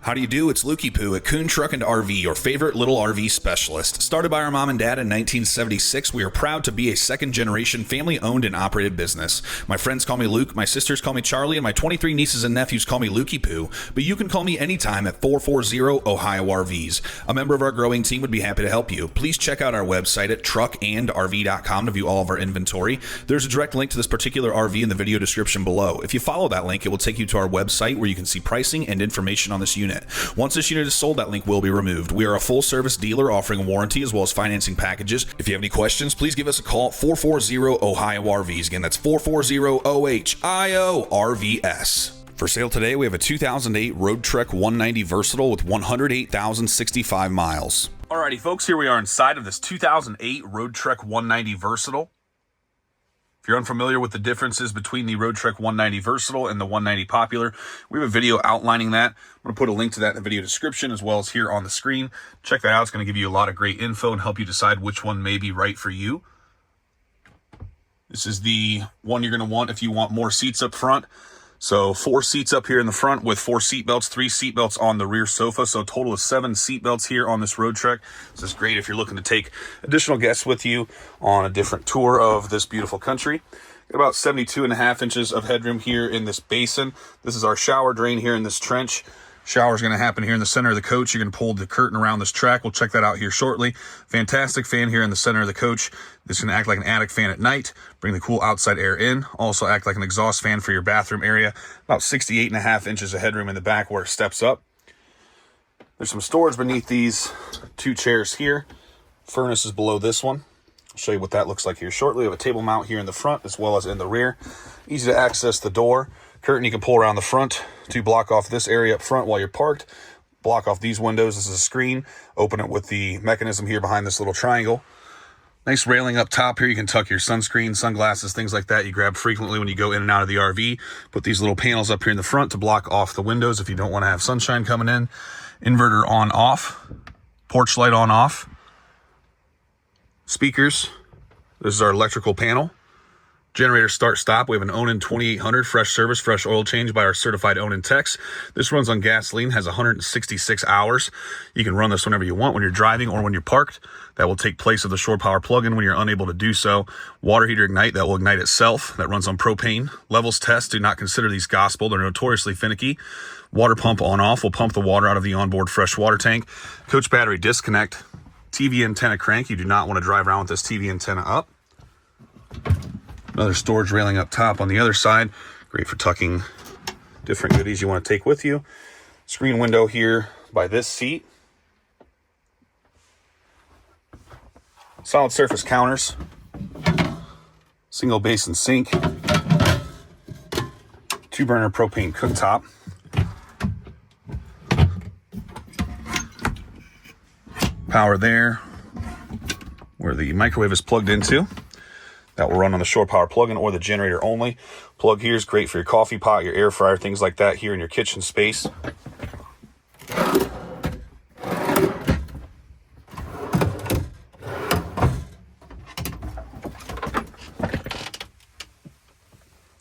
How do you do? It's Lukey Poo at Kuhn Truck and RV, your favorite little RV specialist. Started by our mom and dad in 1976, we are proud to be a second-generation, family-owned and operated business. My friends call me Luke, my sisters call me Charlie, and my 23 nieces and nephews call me Lukey Poo. But you can call me anytime at 440-OHIO RVs. A member of our growing team would be happy to help you. Please check out our website at truckandrv.com to view all of our inventory. There's a direct link to this particular RV in the video description below. If you follow that link, it will take you to our website where you can see pricing and information on this unit. Once this unit is sold, that link will be removed. We are a full-service dealer offering a warranty as well as financing packages. If you have any questions, please give us a call at 440-OHIO RVs. Again, that's 440-OHIO RVS. For sale today, we have a 2008 Roadtrek 190 Versatile with 108,065 miles. Alrighty, folks, here we are inside of this 2008 Roadtrek 190 Versatile. If you're unfamiliar with the differences between the Roadtrek 190 Versatile and the 190 Popular, we have a video outlining that. I'm going to put a link to that in the video description as well as here on the screen. Check that out. It's going to give you a lot of great info and help you decide which one may be right for you. This is the one you're going to want if you want more seats up front. So 4 seats up here in the front with 4 seat belts, 3 seat belts on the rear sofa. So a total of 7 seat belts here on this Roadtrek. This is great if you're looking to take additional guests with you on a different tour of this beautiful country. Got about 72.5 inches of headroom here in this basin. This is our shower drain here in this trench. Shower is going to happen here in the center of the coach. You're going to pull the curtain around this track. We'll check that out here shortly. Fantastic fan here in the center of the coach. This is going to act like an attic fan at night, bring the cool outside air in. Also act like an exhaust fan for your bathroom area. About 68.5 inches of headroom in the back where it steps up. There's some storage beneath these 2 chairs here. Furnace is below this one. I'll show you what that looks like here shortly. We have a table mount here in the front as well as in the rear. Easy to access the door. Curtain you can pull around the front to block off this area up front while you're parked. Block off these windows. This is a screen. Open it with the mechanism here behind this little triangle. Nice railing up top here. You can tuck your sunscreen, sunglasses, things like that you grab frequently when you go in and out of the RV. Put these little panels up here in the front to block off the windows if you don't want to have sunshine coming in. Inverter on off. Porch light on off. Speakers. This is our electrical panel. Generator start stop. We have an Onan 2800 fresh service, fresh oil change by our certified Onan techs. This runs on gasoline, has 166 hours. You can run this whenever you want, when you're driving or when you're parked. That will take place of the shore power plug-in when you're unable to do so. Water heater ignite, that will ignite itself. That runs on propane. Levels test, do not consider these gospel. They're notoriously finicky. Water pump on off will pump the water out of the onboard fresh water tank. Coach battery disconnect. TV antenna crank. You do not want to drive around with this TV antenna up. Another storage railing up top on the other side. Great for tucking different goodies you want to take with you. Screen window here by this seat. Solid surface counters. Single basin sink. 2-burner propane cooktop. Power there where the microwave is plugged into. That will run on the shore power plug-in or the generator only. Plug here is great for your coffee pot, your air fryer, things like that here in your kitchen space.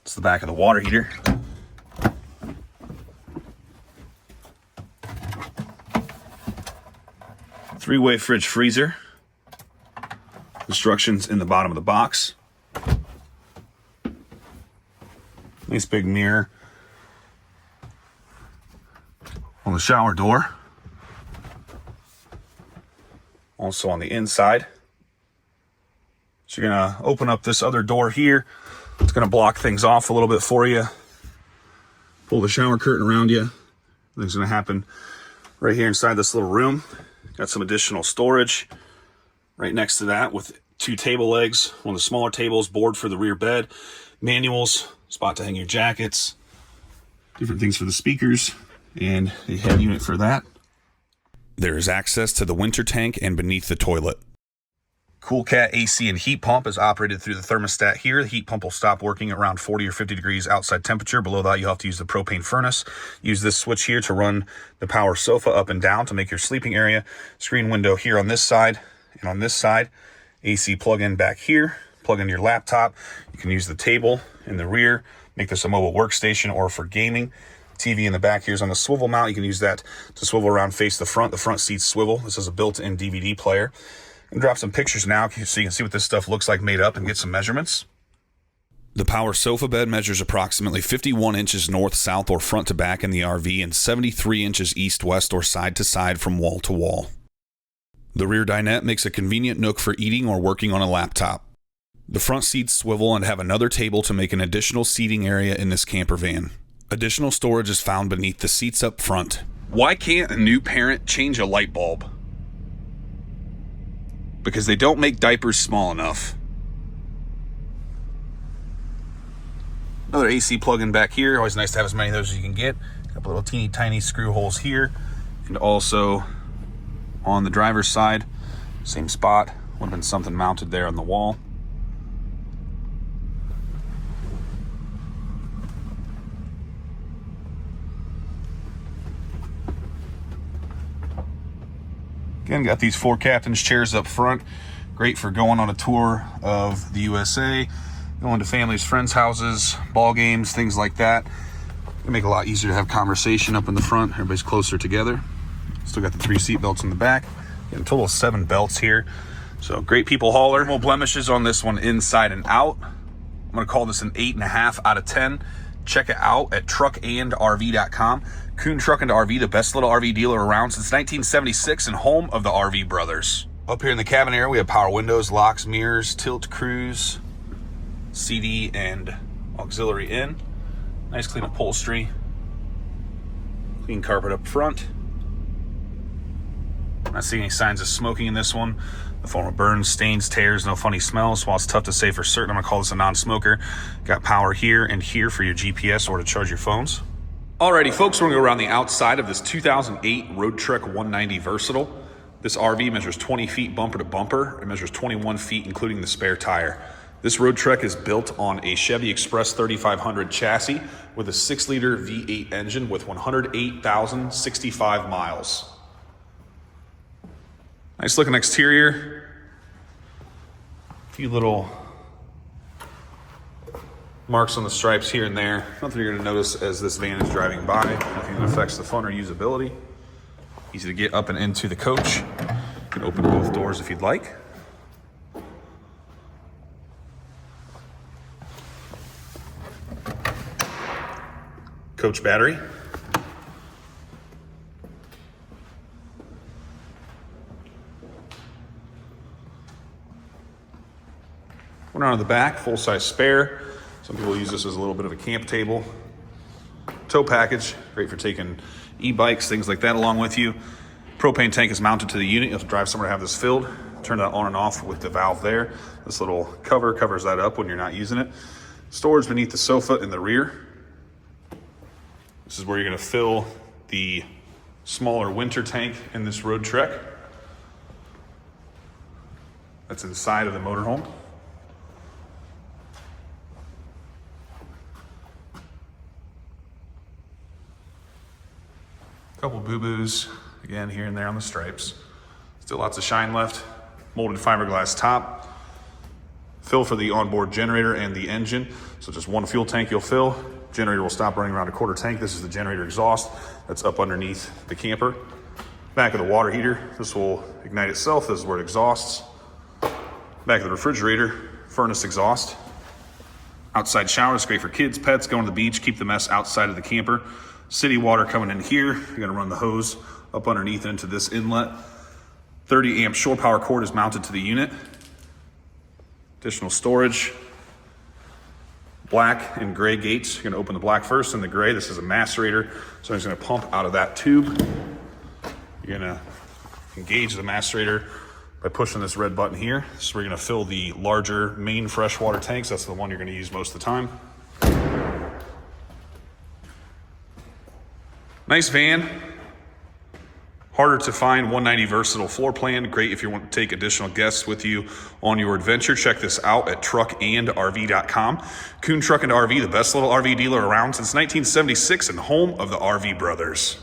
It's the back of the water heater. Three-way fridge freezer. Instructions in the bottom of the box. Nice big mirror on the shower door. Also on the inside. So you're going to open up this other door here. It's going to block things off a little bit for you. Pull the shower curtain around you. Everything's going to happen right here inside this little room. Got some additional storage right next to that with 2 table legs, one of the smaller tables, board for the rear bed, manuals, spot to hang your jackets, different things for the speakers, and a head unit for that. There is access to the winter tank and beneath the toilet. Cool Cat AC and heat pump is operated through the thermostat here. The heat pump will stop working at around 40 or 50 degrees outside temperature. Below that, you'll have to use the propane furnace. Use this switch here to run the power sofa up and down to make your sleeping area. Screen window here on this side and on this side. AC plug-in back here. Plug in your laptop. You can use the table in the rear. Make this a mobile workstation or for gaming. TV in the back here is on the swivel mount. You can use that to swivel around, face the front. The front seats swivel. This is a built-in DVD player. And drop some pictures now so you can see what this stuff looks like made up and get some measurements. The power sofa bed measures approximately 51 inches north, south, or front to back in the RV and 73 inches east, west, or side to side from wall to wall. The rear dinette makes a convenient nook for eating or working on a laptop. The front seats swivel and have another table to make an additional seating area in this camper van. Additional storage is found beneath the seats up front. Why can't a new parent change a light bulb? Because they don't make diapers small enough. Another AC plug-in back here. Always nice to have as many of those as you can get. A couple little teeny tiny screw holes here. And also on the driver's side, same spot. Would have been something mounted there on the wall. Again, got these 4 captain's chairs up front. Great for going on a tour of the USA, going to families, friends' houses, ball games, things like that. It'll make it a lot easier to have conversation up in the front. Everybody's closer together. Still got the 3 seat belts in the back. Getting a total of 7 belts here. So great people hauler. No blemishes on this one inside and out. I'm gonna call this an 8.5 out of 10. Check it out at truckandrv.com. Kuhn Truck and RV, the best little RV dealer around since 1976 and home of the RV brothers. Up here in the cabin area, we have power windows, locks, mirrors, tilt, cruise, CD, and auxiliary in. Nice clean upholstery. Clean carpet up front. Not seeing any signs of smoking in this one. The form of burns, stains, tears, no funny smells. While it's tough to say for certain, I'm gonna call this a non-smoker. Got power here and here for your GPS or to charge your phones. Alrighty, folks, we're gonna go around the outside of this 2008 Roadtrek 190 Versatile. This RV measures 20 feet bumper to bumper. It measures 21 feet, including the spare tire. This Roadtrek is built on a Chevy Express 3500 chassis with a 6-liter V8 engine with 108,065 miles. Nice looking exterior. A few little marks on the stripes here and there. Nothing you're gonna notice as this van is driving by. Nothing that affects the fun or usability. Easy to get up and into the coach. You can open both doors if you'd like. Coach battery. Went around the back, full-size spare. Some people use this as a little bit of a camp table. Tow package, great for taking e-bikes, things like that along with you. Propane tank is mounted to the unit. You'll have to drive somewhere to have this filled. Turn that on and off with the valve there. This little cover covers that up when you're not using it. Storage beneath the sofa in the rear. This is where you're gonna fill the smaller winter tank in this Roadtrek. That's inside of the motorhome. Couple boo-boos, again, here and there on the stripes. Still lots of shine left. Molded fiberglass top. Fill for the onboard generator and the engine. So just one fuel tank you'll fill. Generator will stop running around a quarter tank. This is the generator exhaust that's up underneath the camper. Back of the water heater, this will ignite itself. This is where it exhausts. Back of the refrigerator, furnace exhaust. Outside shower is great for kids, pets, going to the beach, keep the mess outside of the camper. City water coming in here. You're gonna run the hose up underneath into this inlet. 30 amp shore power cord is mounted to the unit. Additional storage. Black and gray gates. You're gonna open the black first and the gray. This is a macerator. So I'm just gonna pump out of that tube. You're gonna engage the macerator by pushing this red button here. So we're gonna fill the larger main freshwater tanks. That's the one you're gonna use most of the time. Nice van. Harder to find 190 Versatile floor plan. Great if you want to take additional guests with you on your adventure. Check this out at truckandrv.com. Kuhn Truck and RV, the best little RV dealer around since 1976 and home of the RV brothers.